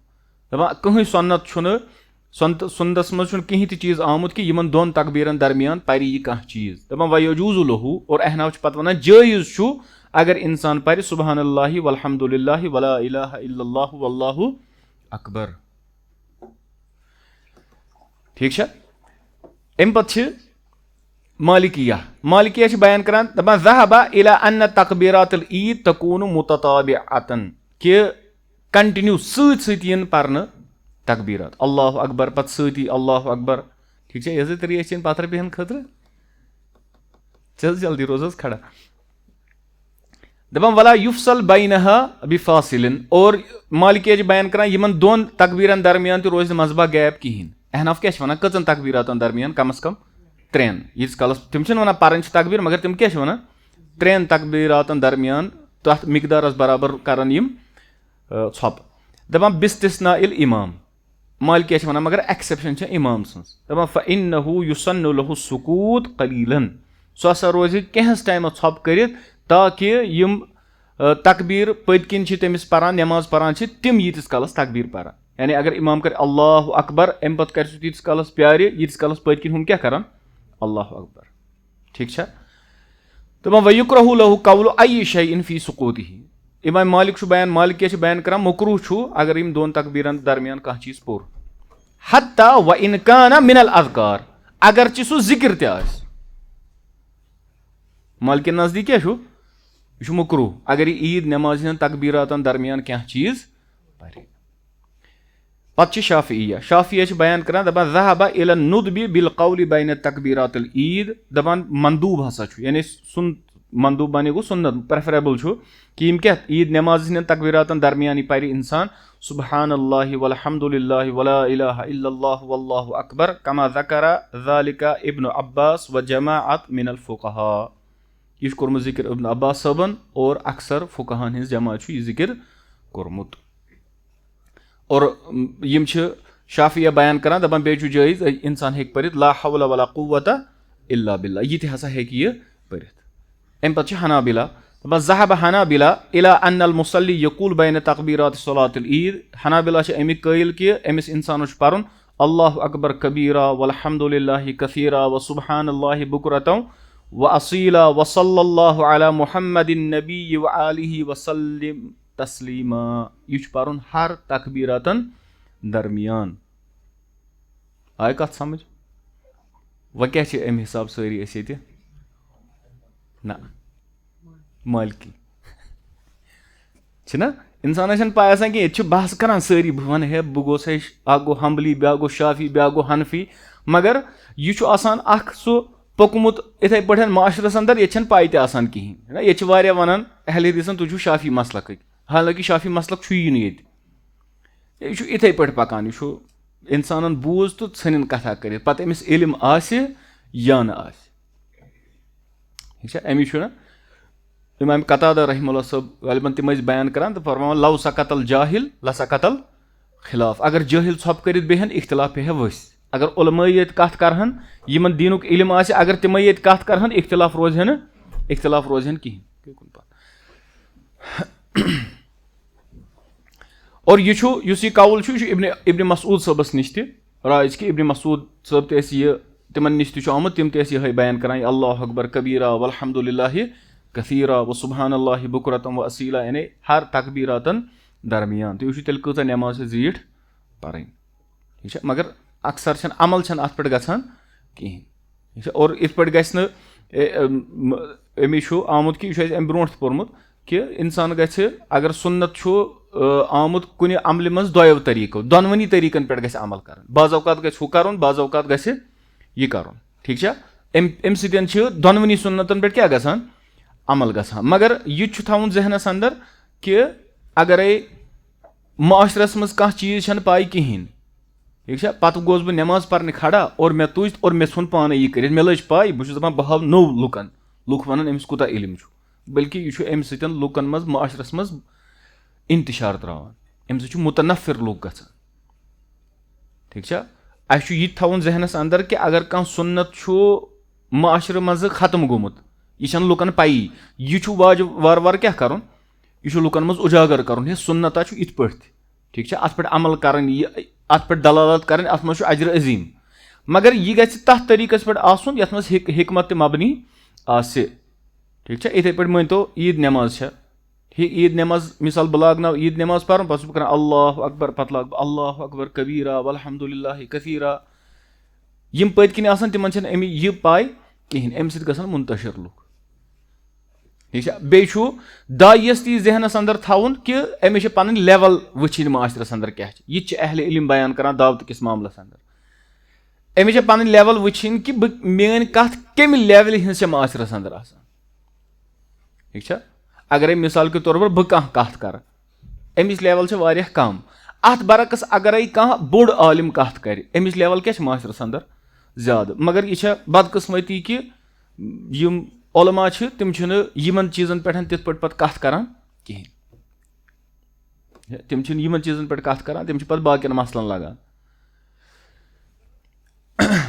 دپان کٕہٕنۍ سُنت چھُنہٕ سُنتس منٛز چھُنہٕ کِہینۍ تہِ چیٖز آمُت کہِ یِمن دۄن تقبیٖرن درمیان پرِ یہِ کانٛہہ چیٖز دپان ویجوٗز لہُ اور احناف چھِ پتہٕ ونان جٲیز چھُ اگر انسان پرِ سبحان اللہ والحمدُللہ ولا الہ الا اللہ واللہ اکبر ٹھیٖک چھا امہِ پتہٕ چھِ مالکیہ چھِ بیان کران دپان ذہب الی ان تقبیٖرات العیٖد تکوٗنُ متتابعتن کہِ کنٹِنیوٗ سۭتۍ سۭتۍ یِن پرنہٕ تقبیٖرات اللہ اکبر پتہٕ سۭتی اللہ اکبر ٹھیٖک چھا یہِ ترٛیش چیٚنۍ پتھر بیٚہنہٕ خٲطرٕ ژٕ جلدی روز حظ کھڑا دپان ولا یُفصل بینہا بفاصلن اور مالکیہ چھِ بیان کران یِمن دۄن تقبیٖرن درمیان تہِ روزِ نہٕ منٛزباگ گیپ کِہینۍ احناف کیٛاہ چھِ ونان کٔژن تقبیٖراتن درمیان کم از کم 3 ییٖتِس کالس تِم چھِنہٕ ونان پرٕنۍ چھِ تقبیٖر مگر تِم کیٛاہ چھِ ونان 3 تقبیٖراتن درمیان تتھ مقدارس برابر کرن یِم ژھۄپہٕ دپان بِستِثناء الامام مالکیہ چھِ ونان مگر ایٚکسیپشن چھےٚ امام سٕنٛز دپان فإنه یُسن لہُ سکوٗت قلیٖلن سُہ ہسا روزِ کینٛہس ٹایمس ژھۄپہٕ کٔرِتھ تاکہِ یِم تقبیٖر پٔتۍ کِنۍ چھِ تٔمِس پران نٮ۪ماز پران چھِ تِم ییٖتِس کالس تقبیٖر پران یعنی اگر امام کرِ اللہ اکبر امہِ پتہٕ کرِ سُہ تیٖتِس کالس پیارِ ییٖتِس کالس پٔتۍ کِنۍ ہُم کیٛاہ کران اللہ اکبر ٹھیٖک چھا دپان ویُکرہُ لہُ قول اَیہِ شیء فی سقوٗطِہِ امام مالک چھُ بیان مالکیہ چھِ بیان کران مکروٗہ چھُ اگر یِم دۄن تقبیٖرن درمیان کانٛہہ چیٖز پوٚر حتى وإن كان من الأذكار اگرچہ سُہ ذکر تہِ آسہِ مالکہِ نزدیٖک کیٛاہ چھُ یہِ چھُ مکروٗہ اگر یہِ عیٖد نٮ۪مازِ ہٕنٛدٮ۪ن تقبیٖراتن درمیان کینٛہہ چیٖز پرِ پتہٕ چھِ شافعیہ چھِ بیان کران دپان ذهب الى الندب بالقول بين تقبیرات العید دپان مندوٗب ہسا چھُ یعنی مندوٗب بنے گوٚو سُنت پریفریبل چھُ کہِ یِم کیٛاہ عیٖد نٮ۪مازِ ہٕنٛدٮ۪ن تقبیٖراتن درمیان یہِ پرِ انسان سبحان اللہ والحمد للہ ولا الہ الا اللہ واللہ اکبر كما ذکر ذلك ابن عباس وجماعت من الفقہاء یہ چھُ کوٚرمُت ذکر ابن عباس صٲبن اور اکثر فقہاہن ہٕنٛز جماعت چھُ یہِ ذکر کوٚرمُت اور یِم چھِ شافعیہ بیان کران دپان بیٚیہِ چھُ جٲیز انسان ہیٚکہِ پٔرِتھ لا حول ولا قوة الا باللہ یہِ تہِ ہسا ہیٚکہِ یہِ پٔرِتھ امہِ پتہٕ چھِ حنابلہ دپان ذهب حنابلہ الى ان المصلی یقول بین تقبیرات صلاۃ العید حنابلہ چھِ امیِکۍ قٲیل کہِ أمِس انسانس چھُ پرُن اللہ اکبر کبیرا والحمد للہ کثیرا وسبحان اللہ بکرۃ واصیلا وصلی اللہ علی محمد النبی وآلہ وسلم تسلیما یہِ چھُ پرُن ہر تقبیٖراتن درمیان آیہِ کتھ سمجھ وۄنۍ کیٛاہ چھِ امہِ حساب سٲری أسۍ ییٚتہِ نہ مالکی چھِنہ انسانس چھنہٕ پاے آسان کینٛہہ ییٚتہِ چھِ بحث کران سٲری بہٕ ونہٕ ہے بہٕ گوٚژھ اکھ گوٚو حمبلی بیاکھ گوٚو شافی بیاکھ گوٚو حنفی مگر یہِ چھُ آسان اکھ سُہ پوٚکمُت اِتھے پٲٹھۍ معاشرس انٛدر ییٚتہِ چھنہٕ پاے تہِ آسان کِہینۍ ییٚتہِ چھِ واریاہ ونان اہل حدیثن تُہۍ چھِو شافی مسلکٕکۍ حالانکہِ شافی مسلک چھُیی نہٕ ییٚتہِ یہِ چھُ اِتھے پٲٹھۍ پکان یہِ چھُ انسانن بوٗز تہٕ ژھٕنِن کتھا کٔرِتھ پتہٕ أمِس علم آسہِ یا نہٕ آسہِ ٹھیٖک چھا امی چھُنہ امام قتادہ رحمہ اللہ صٲب غالباً تِم ٲسۍ بیان کران تہٕ فرماوان لو سقط الجاہل لسقط الخلاف اگر جٲہل ژھۄپہٕ کٔرِتھ بیٚہن اختلاف پیٚیہِ ہا ؤسۍ اگر علماء ییٚتہِ کتھ کرہن یِمن دیٖنُک علم آسہِ اگر تِمے ییٚتہِ کتھ کرہن اختلاف روزِ ہا نہٕ کِہینۍ اور یہِ چھُ یُس یہِ قول چھُ یہِ چھُ ابن مسعوٗد صٲبس نِش تہِ راج کہِ ابن مسعوٗد صٲب تہِ ٲسۍ یہِ تِمن نِش تہِ چھُ آمُت تِم تہِ ٲسۍ یِہے بیان کران یہِ اللہ اکبر کبیرا والحمد للہ کثیرا وسبحان اللہ بکرۃ واصیلا یعنی ہر تقبیٖراتن درمیان تُہۍ وٕچھِو تیٚلہِ کۭژاہ نٮ۪ماز چھِ زیٖٹھ پرٕنۍ ٹھیٖک چھا مگر اکثر چھنہٕ عمل چھنہٕ اتھ پٮ۪ٹھ گژھان کہیٖنۍ ٹھیٖک چھا اور یِتھ پٲٹھۍ گژھِ نہٕ أمِس چھُ آمُت کہِ یہِ چھُ اَسہِ امہِ برونٛٹھ تہِ پوٚرمُت کہِ انسان گژھِ اگر سُنت چھُ آمُت کُنہِ عملہِ منٛز دۄیو طٔریٖقو دۄنوٕنی طٔریٖقن پٮ۪ٹھ گژھِ عمل کرُن بعض اوقات گژھِ ہُہ کرُن بعض اوقات گژھِ یہِ کرُن ٹھیٖک چھا امہِ سۭتۍ چھِ دۄنوٕنی سُنتن پٮ۪ٹھ کیٛاہ گژھان عمل گژھان مگر یہِ تہِ چھُ تھاوُن ذہنس انٛدر کہِ اگرے معاشرس منٛز کانٛہہ چیٖز چھنہٕ پاے کِہینۍ ٹھیٖک چھا پتہٕ گوٚوس بہٕ نٮ۪ماز پرنہِ کھڑا اور مےٚ تُج اور مےٚ ژھُن پانے یہِ کٔرِتھ مےٚ لٔج پاے بہٕ چھُس دپان بہٕ ہاو نوٚو لُکن لُکھ ونن أمِس کوٗتاہ علم چھُ بٔلکہِ یہِ چھُ امہِ سۭتۍ لُکن منٛز معاشرس منٛز انتشار تراوان امہِ سۭتۍ چھُ مُتنفر لُکھ گژھان ٹھیٖک چھا اسہِ چھُ یہِ تہِ تھاوُن ذہنس انٛدر کہِ اگر کانٛہہ سُنت چھُ معاشرٕ منٛزٕ ختم گوٚمُت یہِ چھنہٕ لُکن پایی یہِ چھُ وارٕ وارٕ کیٛاہ کرُن یہِ چھُ لُکن منٛز اُجاگر کرُن ہے سُنتا چھُ یِتھ پٲٹھۍ تہِ ٹھیٖک چھا اتھ پٮ۪ٹھ عمل کرٕنۍ یہِ اتھ پٮ۪ٹھ دلالت کرٕنۍ اتھ منٛز چھُ اجرِ عظیٖم مگر یہِ گژھِ تتھ طٔریٖقس پٮ۪ٹھ آسُن یتھ منٛز حکمت تہِ مبنی آسہِ ٹھیٖک چھا یِتھے پٲٹھۍ مٲنتو عیٖد نٮ۪ماز چھےٚ عیٖد نٮ۪ماز مثال بہٕ لاگناو عیٖد نٮ۪ماز پرُن پتہٕ چھُس بہٕ کران اللہ اکبر پتہٕ لاگہٕ بہٕ اللہ اکبر کبیرا والحمد للہ کثیرا یِم پٔتۍ کِنۍ آسان تِمن چھنہٕ اَمہِ یہِ پاے کِہینۍ امہِ سۭتۍ گژھن مُنتشر لُکھ ٹھیٖک چھا بیٚیہِ چھُ دایِیَس تہِ ذہنس انٛدر تھاوُن کہِ أمِس چھِ پنٕنۍ لیول وٕچھِنۍ معاشرس انٛدر کیٛاہ چھِ یہِ تہِ چھِ اہلِ علم بیان کران دعوتہٕ کِس معاملس انٛدر أمِس چھِ پنٕنۍ لیول وٕچھِنۍ کہِ بہٕ میٲنۍ کتھ کمہِ لیولہِ ہٕنٛز چھےٚ معاشرس انٛدر آسان ٹھیٖک چھا اگرے مثال کے طور پر بہٕ کانٛہہ کتھ کرٕ أمِچ لیول چھِ واریاہ کم اتھ برعکس اگرے کانٛہہ بوٚڑ عالِم کتھ کرِ أمِچ لیول کیٛاہ چھِ معاشرس انٛدر زیادٕ مگر یہِ چھےٚ بدقٕسمتی کہِ یِم علما چھِ تِم چھِنہٕ یِمن چیٖزن پٮ۪ٹھ تِتھ پٲٹھۍ پتہٕ کتھ کران کِہینۍ تِم چھِنہٕ یِمن چیٖزن پٮ۪ٹھ کتھ کران تِم چھِ پتہٕ باقین مسلن لگان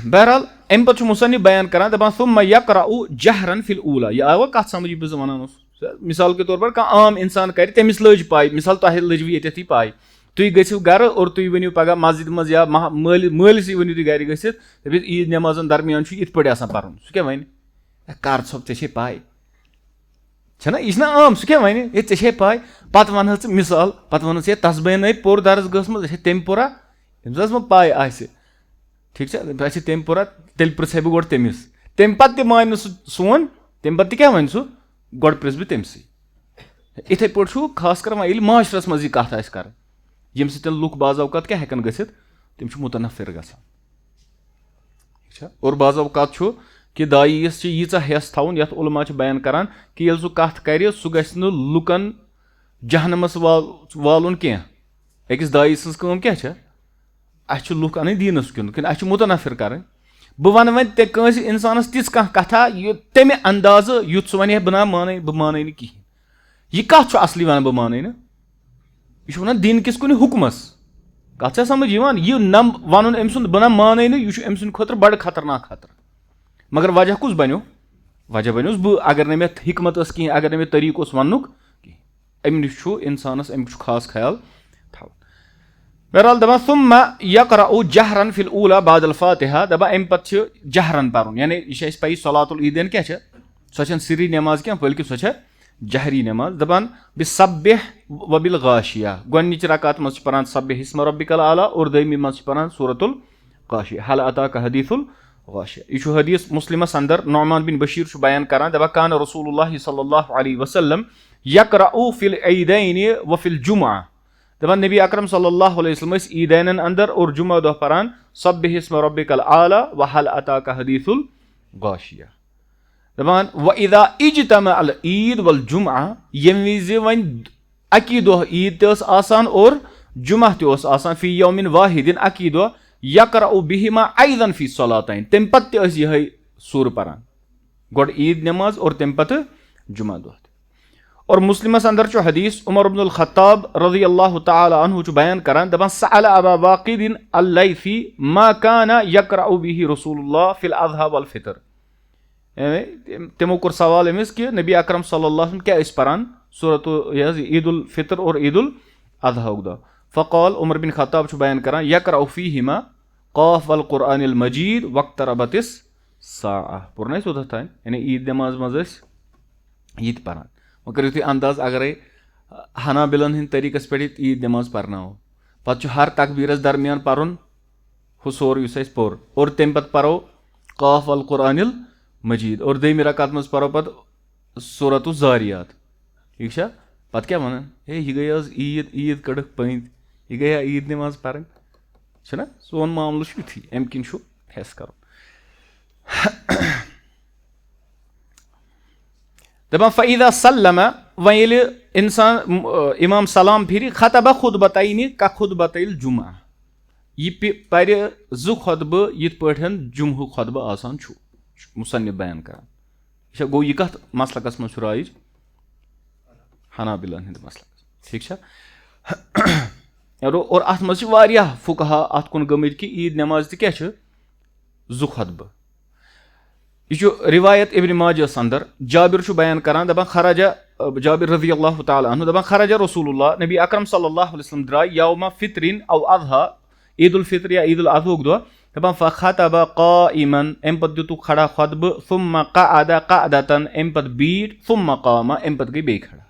بہرحال امہِ پتہٕ چھُ مُصنِف بیان کران دپان ثُمَّ یَقرَأُ جَہرًا فِی الْأُولَىٰ یہِ آوا کتھ سمجھ یہِ بہٕ ونان اوسُس مثال کے طور پر کانٛہہ عام انسان کرِ تٔمِس لٔج پاے مثال تۄہہِ لٔجوٕ ییٚتٮ۪تھٕے پاے تُہۍ گٔژھِو گرٕ اور تُہۍ ؤنِو پگاہ مسجد منٛز یا مٲلسٕے ؤنِو تُہۍ گرِ گٔژھِتھ دٔپِو عیٖد نٮ۪مازن درمیان چھُ یِتھ پٲٹھۍ آسان پرُن سُہ کیٛاہ وَنہِ کر ژھۄپ ژےٚ چھے پاے چھنا یہِ چھُنہ عام سُہ کیٛاہ وَنہِ ہے ژےٚ چھے پاے پتہٕ ونہٕ ژٕ مثال پتہٕ ونہٕ ژٕ ہے تسبیٖنٕے پوٚر درسگاہس منٛز ہے تٔمۍ پوٚرا ییٚمِس حظ وۄنۍ پاے آسہِ ٹھیٖک چھا اَسہِ تٔمۍ پوٚرا تیٚلہِ پرٛژھے بہٕ گۄڈٕ تٔمِس تمہِ پَتہٕ تہِ مانہِ نہٕ سُہ سون تمہِ پَتہٕ تہِ کیٛاہ وَنہِ سُہ گۄڈٕ پرٛژھٕ بہٕ تٔمسٕے یِتھٕے پٲٹھۍ چھُ خاص کر وۄنۍ ییٚلہِ معاشرَس منٛز یہِ کَتھ آسہِ کَرٕنۍ ییٚمہِ سۭتۍ لُکھ بعض اوقات کیٛاہ ہٮ۪کَن گٔژھِتھ تِم چھِ مُتنفر گژھان ٹھیٖک چھا اور بعض اوقات چھُ کہِ دایہِ یِس چھِ ییٖژاہ ہٮ۪س تھاوُن یَتھ علما چھِ بیان کران کہِ ییٚلہِ سُہ کَتھ کَرِ سُہ گژھِ نہٕ لُکَن جہنمَس والُن کینٛہہ أکِس دایہِ سٕنٛز کٲم کیٛاہ چھےٚ اَسہِ چھِ لُکھ اَنٕنۍ دیٖنَس کُن کِنہٕ اَسہِ چھِ مُتنفر کَرٕنۍ بہٕ وَنہٕ وۄنۍ تہِ کٲنٛسہِ اِنسانَس تِژھ کانٛہہ کَتھا تَمہِ اندازٕ یُتھ سُہ وَنہِ ہے بہٕ مانَے نہٕ کِہیٖنۍ یہِ کَتھ چھُ اَصلی وَنان بہٕ مانَے نہٕ یہِ چھُ وَنان دیٖن کِس کُنہِ حُکمَس کَتھ چھا سَمٕجھ یِوان یہِ وَنُن أمۍ سُنٛد بہٕ نہ مانَے نہٕ یہِ چھُ أمۍ سٕنٛدِ خٲطرٕ بَڑٕ خطرناک خطرٕ مگر وجہ کُس بَنیو وجہ بَنیوس بہٕ اگر نہٕ مےٚ حِکمت ٲس کِہیٖنۍ اگر نہٕ مےٚ طریٖقہٕ اوس وَننُک کِہیٖنۍ اَمہِ نِش چھُ اِنسانَس اَمیُک چھُ خاص خیال تھاوُن بہرحال دَپان ثُمَّ یَقرأُ جَہرًا فِی الْأُولَىٰ بَعْدَ الْفَاتِحَةِ دَپان اَمہِ پَتہٕ چھِ جہرن پَرُن یعنی یہِ چھِ اَسہِ پَیی صلات العیٖدین کیٛاہ چھےٚ سۄ چھَنہٕ سِری نٮ۪ماز کینٛہہ بٔلکہِ سۄ چھےٚ جہری نٮ۪ماز دَپان بِسَبِّح وَبِالْغاشِیَہ گۄڈنِچ رکعت منٛز چھِ پَران سَبِّح اسمَ رَبِّکَ الْأَعْلَىٰ اور دوٚیمہِ منٛز چھِ پَران سوٗرۃ الغاشِیَہ ہل اَتاکَ حدیٖث الغاشِیَہ یہِ چھُ حدیٖث مُسلِمَس اندر نعمان بِن بشیٖر چھُ بیان کران دَپان کانَ رسول اللہ صلی اللہ علیہ وسلم یقرأُ فِی العیٖدَینِ وفِی الجُمعہ دَپان نبی اکرم صلی اللہ علیہ وسلم ٲسۍ عیٖدینن اندر اور جمعہ دۄہ پران سَبِّح اسمَ رَبِّکَ الْأَعْلَىٰ وَہل اَتاکَ حدیٖث الغاشِیَہ دَپان وَإِذَا اِجْتَمَعَ الْعیٖد وَالْجُمعہ ییٚمہِ وِزِ وۄنۍ اَکی دۄہ عیٖد تہِ ٲس آسان اور جمعہ تہِ اوس آسان فی یومِن واحِدِن اَکی دۄہ یقرأُ بِہِمَا أیضًا فی الصَّلاتَین تمہِ پتہٕ تہِ ٲسۍ یِہے سوٗرٕ پران گۄڈٕ عیٖد نٮ۪ماز اور تمہِ پتہٕ جمعہ دۄہ تہِ اور مُسلِمس اندر چھُ حدیٖث عمر بن الخطاب رضی اللہ تعالیٰ عنہ چھُ بیان کران دَپان سأل ابا واقد الليثي ما كان يقرأ به رسول الله في الأضحى والفطر تِمو کوٚر سوال أمِس کہِ نبی اکرم صلی اللہ وسلم کیٛاہ ٲسۍ پران سورت یہِ حظ عیٖد الفطر اور عیٖد الاضحیٰ دۄہ فقال عمر بن خطاب چھُ بیان کران یقرأ فیہما قاف والقرآن المجیٖد واقتربت الساعہ پوٚر نہ اَسہِ اوٚتتھ تانۍ یعنی عیٖد نٮ۪ماز منٛز ٲسۍ یہِ تہِ پران وۄنۍ کٔرِو تُہۍ انداز اگرے حنابِلن ہٕنٛدۍ طریٖقس پٮ۪ٹھ ییٚتہِ عیٖد نٮ۪ماز پرناوو پتہٕ چھُ ہر تقبیٖرس درمیان پرُن ہُہ سورُے یُس اَسہِ پوٚر اور تمہِ پتہٕ پرو قاف والقرآن المجیٖد اور دوٚیمہِ رکعت منٛز پرو پتہٕ سورۃ الزاریات ٹھیٖک چھا پتہٕ کیٛاہ وَنان ہے یہِ گٔے حظ عیٖد کٔڑٕکھ پٔنٛدۍ یہِ گٔیا عیٖد نٮ۪ماز پرٕنۍ چھُنہ سون معاملہٕ چھُ یُتھُے اَمہِ کِنۍ چھُ ہٮ۪س کرُن دَپان فَإِذَا سَلَّمَ وۄنۍ ییٚلہِ اِنسان اِمام سلام پھِرِ خطبہ خُطبتَینہِ کَخُطبتَیہِ الجُمعہ یہِ پرِ زٕ خۄطبہٕ یِتھ پٲٹھۍ جُمہُک خۄطبہٕ آسان چھُ مُصنِف بیان کران یہِ چھا گوٚو یہِ کَتھ مسلکس منٛز چھُ رایج حنابِلن ہِنٛدِ مسلکس ٹھیٖک چھا اور اَتھ منٛز چھِ واریاہ فُقہا اَتھ کُن گٔمٕتۍ کہِ عیٖد نٮ۪ماز تہِ کیٛاہ چھِ زٕ خۄطبہٕ یہِ چھُ رِوایت ابن ماجہس اندر جابر چھُ بیان کران دَپان خراجہ جابر رضی اللہ تعالیٰ عنہ دَپان خراجہ رسول اللہ نبی اکرم صلی اللہ علیہ وسلم درٛاے یومہ فِطرِن او اضحیٰ عیٖد الفطر یا عیٖد الاضحیٰ دۄہ دَپان فخطبہ قائمن اَمہِ پتہٕ دِتُکھ کھڑا خۄطبہٕ ثُمَّ قعد قعدتن اَمہِ پتہٕ بیٖٹھ ثُمَّ قام اَمہِ پتہٕ گٔے بیٚیہِ کھڑا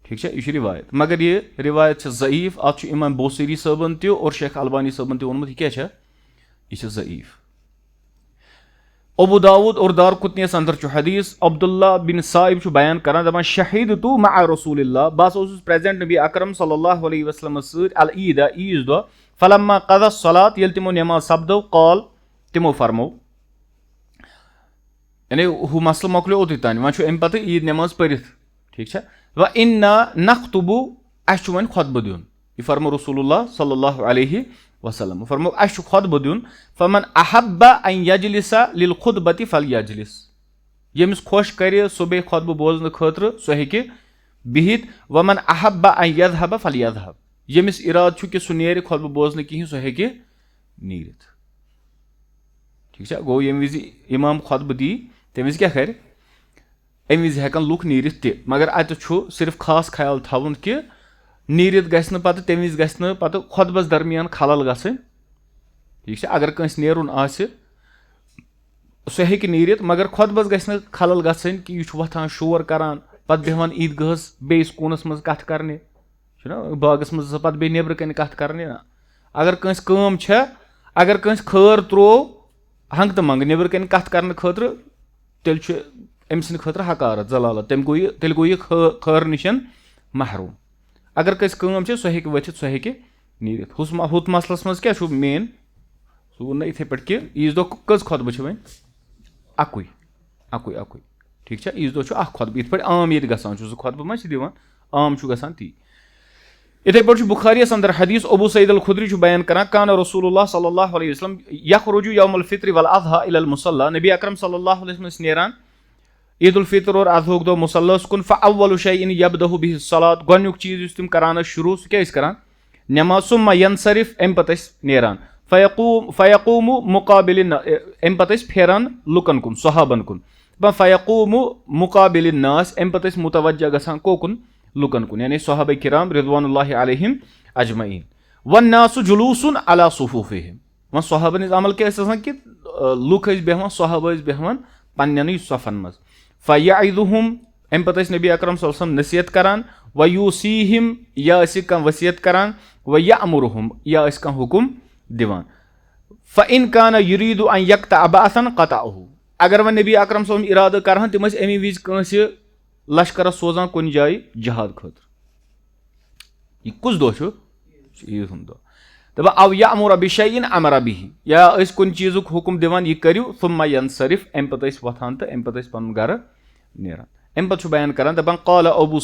ٹھیٖک چھا یہِ چھِ رِوایت مگر یہِ رِوایت چھِ ضعیٖف اَتھ چھُ اِمام بوصیری صٲبن تہِ اور شیخ البانی صٲبن تہِ ووٚنمُت یہِ کیٛاہ چھےٚ یہِ چھِ ضعیٖف ابو داود اور دارقطنیَس اندر چھُ حدیٖث عبداللہ بن صائب چھُ بیان کران دَپان شہیٖدتُ مع رسول اللہ بہٕ ہسا اوسُس پریزنٹ نبی اکرم صلی اللہ علیہ وسلمس سۭتۍ العیٖدہ عیٖذ دۄہ فلما قضى الصلاة ییٚلہِ تِمو نٮ۪ماز سپدٲو قال تِمو فرمو یعنی ہُہ مسلہٕ مۄکلیو اوٚتُے تانۍ وۄنۍ چھُ اَمہِ پتہٕ عیٖد نٮ۪ماز پٔرِتھ ٹھیٖک چھا وَإِنَّا نَخْطُبُ اَسہِ چھُ وۄنۍ خۄطبہٕ دیُن یہِ فرمو رسول اللہ صلی اللہ علیہ وسلم فرمو اَسہِ چھُ خۄطبہٕ دیُن فمن احب ان یجلس للخطبة فلیجلس ییٚمِس خۄش کرِ سُہ بیٚیہِ خۄطبہٕ بوزنہٕ خٲطرٕ سُہ ہیٚکہِ بِہِتھ ومن احب ان یذهب فلیذهب ییٚمِس اِرادٕ چھُ کہِ سُہ نیرِ خۄطبہٕ بوزنہٕ کِہینۍ سُہ ہیٚکہِ نیٖرِتھ ٹھیٖک چھا گوٚو ییٚمہِ وِزِ اِمام خۄطبہٕ دی تمہِ وِزِ کیٛاہ کرِ اَمہِ وِزِ ہٮ۪کن لُکھ نیٖرِتھ تہِ مگر اَتہِ چھُ صرف خاص خیال تھاوُن کہِ نیٖرِتھ گژھِ نہٕ پتہٕ تمہِ وِزِ گژھِ نہٕ پتہٕ خۄطبس درمیان خلل گژھٕنۍ ٹھیٖک چھا اگر کٲنٛسہِ نیرُن آسہِ سُہ ہیٚکہِ نیٖرِتھ مگر خۄطبس گژھِ نہٕ خلل گژھٕنۍ کہِ یہِ چھُ وۄتھان شور کران پتہٕ بیٚہوان عیٖدگاہس بیٚیِس کوٗنس منٛز کتھ کرنہِ چھُنہ باغس منٛز پتہٕ بیٚیہِ نٮ۪برٕ کنہِ کتھ کرنہِ نہ अगर कंस काम छ अगर कंस खर त्रो हंग तो मंग नबर कन कथ कर खतर तेल अम सद खतर हकारत जलालत तेल गो यह खर निशन महरूम अगर कंस काम छ सो हेक वथित सो हेक नीरित हुत मसलस मज क्या मेन सह वो ना इथे पे कि ईज दो कज खुतब वन अकुई अकुई अकुई ठीक है ईज दो खुतब इत पे आम ये गसान सह खुतब मा दिवान आम गसान ती इथे पे बुखारियस अंदर हदीस अबू सईद अल खुदरी बयान करान कान रसूलुल्लाह सल्लल्लाहु अलैहि वसल्लम यखरुजु यौमुल फित्र वल अज़हा इलल मुसल्ला नबी अकरम सल्लल्लाहु अलैहि वसल्लम नेरान ईद उल फित्र और अज़हुक दो मुसल्लस कुन फअव्वलु शैइन यब्दहु बिहि सलात गोनुक चीज युस तिम करान शुरू सह क्या करान नमाज सुम्मा यनसरिफ अम पत नेरान फ़यक़ूमु मुक़ाबिलिन अम पत फेरान लुकन कुन सहाबन कुन फ़यक़ूमु मुक़ाबिलिन नास अम पत मुतवज्जा गसान कोकुन लुकन कुन यानी सहाबा किराम रिज़वानुल्लाहि अलैहिम अजमईन वन्नासु जुलूसुन अला सुफूफिहिम वन सहाबन अमल क्या कि लुक बेहवान सहाबा बेहवान पन्नन सफन मज फ़यइज़ुहुम अम पत नबी अकरम सल्लल्लाहु अलैहि वसल्लम नसीहत करान वयूसीहिम या कह वसीयत करान वयअमुरुहुम या कह हुकुम दिवान फ़इन कान युरीदु अन यक्तअ बअसन क़तअहु अगर वन नबी अकरम सल्लल्लाहु अलैहि वसल्लम इरादा करहन तिम अमी विज कंसे लश्करस सोजान कुन जाय जिहाद खतर यह कुछ दो ईद हुंद दो अव यअमुर बिशैइन अमर बिहि या कुन चीजुक हुकुम दिवान यह करियो सुम्मा यनसरिफ अम पत वथान तो अम पत पन गर नेरान अम पे बयान करान दपान क़ाल अबू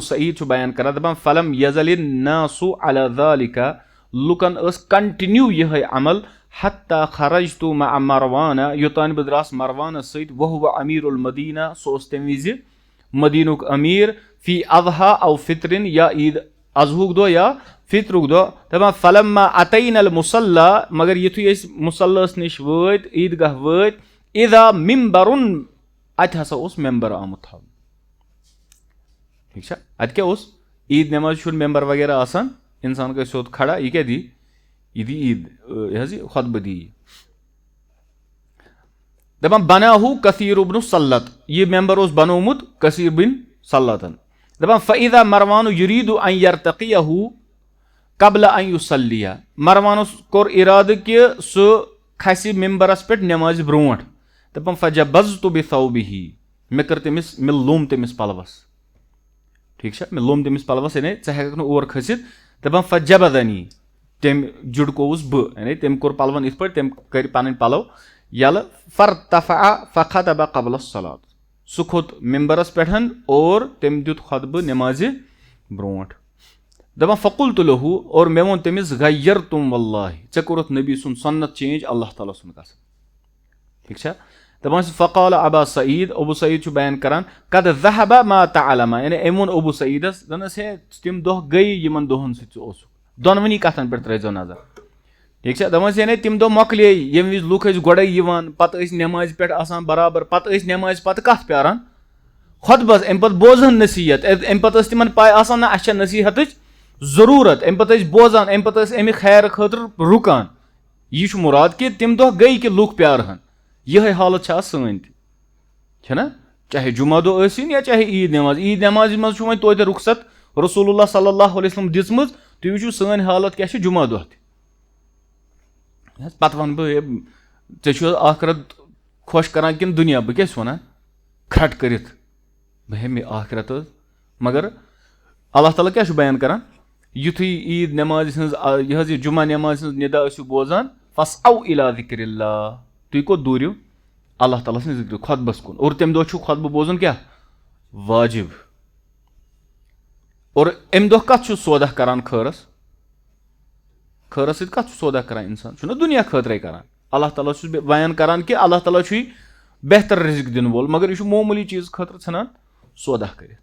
सईद बयान करान दपान फलम यज़लिन नासु अला ज़ालिका लुकन कंटिन्यू यह अमल हत्ता खरजतु मा मरवाना योतान बह द्रास मरवाना सत वह अमीरुल मदीना सो तम विज मदीनुक अमीर फी अज़हा औ फित्रिन या ईद अज़हुक दो या फित्रुक दो दपान फलम्मा अतैनल मुसल्ला मगर युथुय मुसल्लस निश वत ईदगाह वत इज़ा मिम्बरुन अत हसा मेंबर आमुत था ठीक है अत क्या ईद नमाज मेंबर वगैरह आसान इंसान का सोत खड़ा यह क्या दी यह दी ईद यह खुतब दी दपान बनाहु कसीर बिन सल्लत यह मेंबर बनोमुत कसीर बिन सल्लतन दपान फ़इज़ा मरवान युरीदु अन यर्तक़ियहु क़ब्ल अन युसल्लिया मरवान कोर इराद कि सह खसि मेंबरस पे नमाज ब्रोट दपान फ़जबज़तु बिथौबिही मे कर तमिस मे लोम तमिस पलवस ठीक है मे लोम तमिस पलवस यानी चे हेक और खसित दपान फ़जबदनी तम जुड़कोवस बह यानी तम कोर पलवन इत पे तम कर पन पलव यल फ़रतफ़अ फ़ख़तब क़ब्ल सलात सह खोत मेंबरस पे और तम दुत खुतब नमाज ब्रोट दपान फ़क़ुल्तु लहु और मे वोन तमिस गय्यरतुम वल्लाहि चे कोरुत नबी सुन सन्नत चेंज अल्लाह ताला सुन कसम ठीक है दपान फ़क़ाल अबा सईद अबू सईद बयान करान कद ज़हब मा तअलमा यानी अम वोन अबू सईदस दनस हे तम दह गई यमन दोहन सत दोनवनी कथन पे त्रैजो नजर ठीक है दपन यानी तम दह मकले यम विज लुक गोड़े पत नमाज पे आसान बराबर पत नमाज पत कथ प्यारान खुतबस अम पे बोजान नसीहत अम पे तिमन पाय आसान ना अच्छा नसीहत जरूरत अम पे बोजान अम पे अमि खैर खतर रुकान यह मुराद कि तम दह गई कि लुक प्यारहन यह हालत सन ना चाहे जुमा दो या चाहे ईद नमाज मज वो तो रुखसत रसूलुल्लाह सल्लल्लाहु अलैहि वसल्लम दिसमज तुम वो सन हालत क्या जुमा दो पत वन बे आखरत खुश करान कि दुनिया बह क्या वन खट कर बह मे आखरत मगर अल्लाह ताला क्या बयान करान युथु ईद नमाज यह जुमा नमाज निदा बोजान फसऔ इला ज़िक्रिल्लाह तुम को दूरियो अल्लाह ताला जिक्र खुतबस कुन और तम दह खुतब बोजन क्या वाजिब और अम दह कत सौदा करान खरस कत सौदा करान इंसान दुनिया खतरे करान अल्लाह ताला बयान करान कि अल्लाह ताला बेहतर रिज़्क दिन वोल मगर यह मामूली चीज खतर सान सौदा कर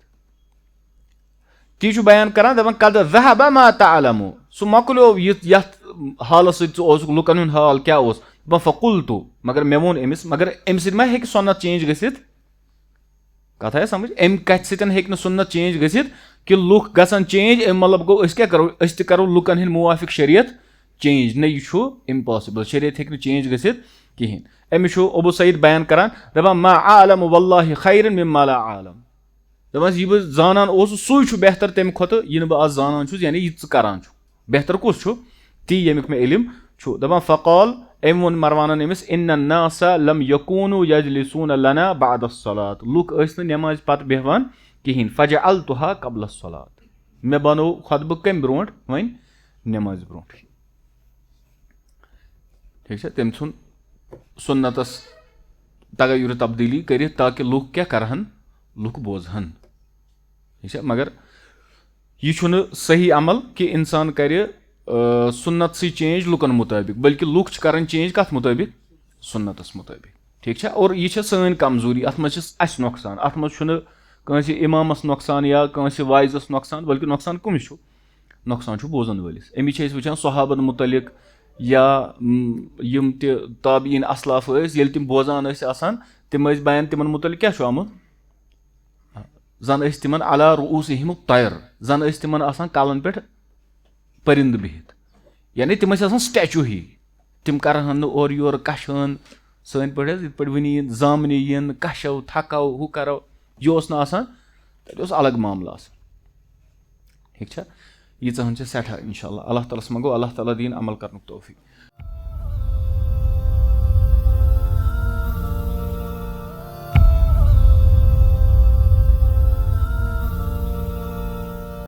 ती बयान करान दपान कद ज़हब मा तअलमु सह मकलो यथ हालस सत लुकन हुंद हाल क्या फ़क़ुल्तु मगर मे वोन अमिस मगर अम सत मा हेक सुन्नत चेंज गसित कथ आया समझ अम कथ सतन हेक न सुन्नत चेंज गसित कि लुक गसन चेंज अम मतलब गो क्या करो त करो लुकन हिंद मुवाफिक शरीयत चेंज न यह इम्पॉसिबल शरीयत हेक न चेंज गसित कहें अमिस अबू सईद बयान करान दपान मा आलम वल्लाहि खैरन मिम्मा ला आलम दपान यह बह जानान सू बेहतर तम खुद यह बह आज जानान यानी यह करान बेहतर कुछ تی ییٚمیُک مےٚ علم چھُ دَپان فقال أمۍ ووٚن مروانن أمِس اِن الناس لم یکوٗنوا یجلسوٗن لنا بعد الصلاۃ لُکھ ٲسۍ نہٕ نٮ۪مازِ پتہٕ بیٚہوان کِہینۍ فجعلتها قبل الصلاۃ مےٚ بنوو خۄطبہٕ کمہِ برونٛٹھ وۄنۍ نٮ۪مازِ برونٛٹھٕے ٹھیٖک چھا تٔمۍ ژھُن سُنتس تغیُر تبدیٖلی کٔرِتھ تاکہِ لُکھ کیاہ کرہن لُکھ بوزہن ٹھیٖک چھا مگر یہِ چھُنہٕ صحیح عمل کہِ انسان کرِ سُنت سٕے چینج لُکن مُطٲبِق بلکہِ لُکھ چھِ کران چینج کتھ مُطٲبِق سُنتس مُطٲبِق ٹھیٖک چھا اور یہِ چھےٚ سٲنۍ کمزوٗری اتھ منٛز چھِ اسہِ نۄقصان اتھ منٛز چھُنہٕ کٲنٛسہِ اِمامس نۄقصان یا کٲنٛسہِ وایزس نۄقصان بلکہِ نۄقصان کٔمِس چھُ نۄقصان چھُ بوزن وٲلِس أمِس چھِ أسۍ وٕچھان صحابن مُتعلق یا یِم تہِ تابعیٖن اسلاف ٲسۍ ییٚلہِ تِم بوزان ٲسۍ آسان تِم ٲسۍ بیان تِمن مُتعلق کیاہ چھُ آمُت زن ٲسۍ تِمن علی رؤوسِہِم الطیر زن ٲسۍ تِمن آسان کلن پٮ۪ٹھ پٔرِندٕ بِہِتھ یعنی تِم ٲسۍ آسان سٹیچوٗ ہی تِم کرہن نہٕ اورٕ یورٕ کشہٕ سٲنۍ پٲٹھۍ حظ یِتھ پٲٹھۍ ؤنی یِن زامنہِ یِن کشو تھکو ہُہ کرو یہِ اوس نہٕ آسان تتہِ اوس الگ معاملہٕ آسان ٹھیٖک چھا ییٖژاہ ہن چھِ سٮ۪ٹھاہ انشاء اللہ اللہ تعالیٰ ہس منٛگو اللہ تعالیٰ دِیِن عمل کرنُک توفیٖق